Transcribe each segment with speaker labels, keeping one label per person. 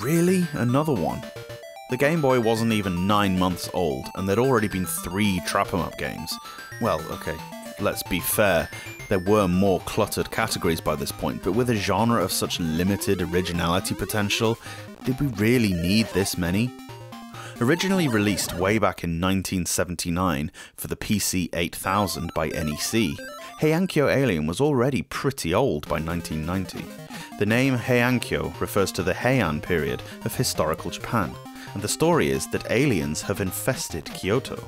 Speaker 1: Really? Another one? The Game Boy wasn't even 9 months old, and there'd already been 3 Trap 'em Up games. Well, okay, let's be fair, there were more cluttered categories by this point, but with a genre of such limited originality potential, did we really need this many? Originally released way back in 1979 for the PC 8000 by NEC, Heiankyo Alien was already pretty old by 1990. The name Heiankyo refers to the Heian period of historical Japan, and the story is that aliens have infested Kyoto.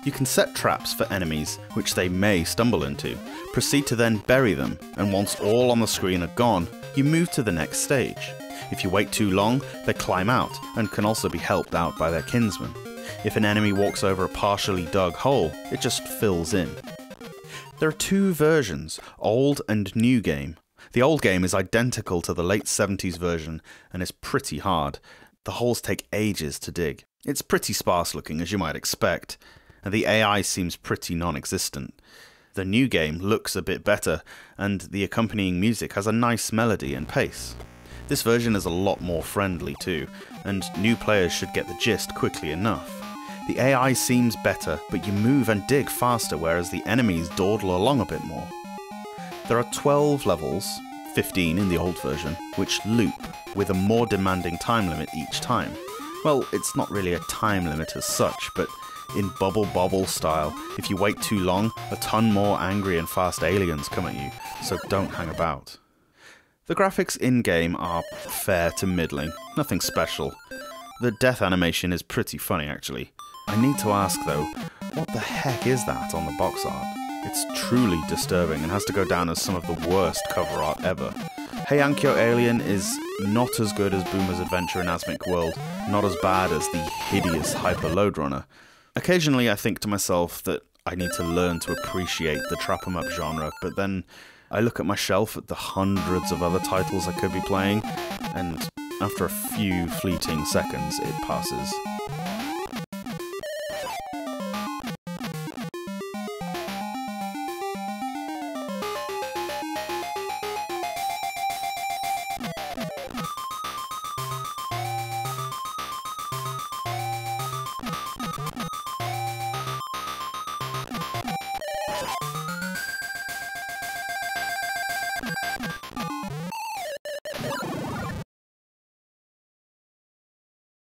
Speaker 1: You can set traps for enemies which they may stumble into, proceed to then bury them, and once all on the screen are gone, you move to the next stage. If you wait too long, they climb out, and can also be helped out by their kinsmen. If an enemy walks over a partially dug hole, it just fills in. There are 2 versions, old and new game. The old game is identical to the late 70s version, and is pretty hard. The holes take ages to dig. It's pretty sparse looking, as you might expect, and the AI seems pretty non-existent. The new game looks a bit better, and the accompanying music has a nice melody and pace. This version is a lot more friendly too, and new players should get the gist quickly enough. The AI seems better, but you move and dig faster, whereas the enemies dawdle along a bit more. There are 12 levels, 15 in the old version, which loop, with a more demanding time limit each time. Well, it's not really a time limit as such, but in Bubble Bobble style, if you wait too long, a ton more angry and fast aliens come at you, so don't hang about. The graphics in-game are fair to middling, nothing special. The death animation is pretty funny actually. I need to ask though, what the heck is that on the box art? It's truly disturbing and has to go down as some of the worst cover art ever. Heiankyo Alien is not as good as Boomer's Adventure in Asmic World, not as bad as the hideous Hyper Lode Runner. Occasionally I think to myself that I need to learn to appreciate the Trap 'em Up genre, but then I look at my shelf at the hundreds of other titles I could be playing, and after a few fleeting seconds it passes.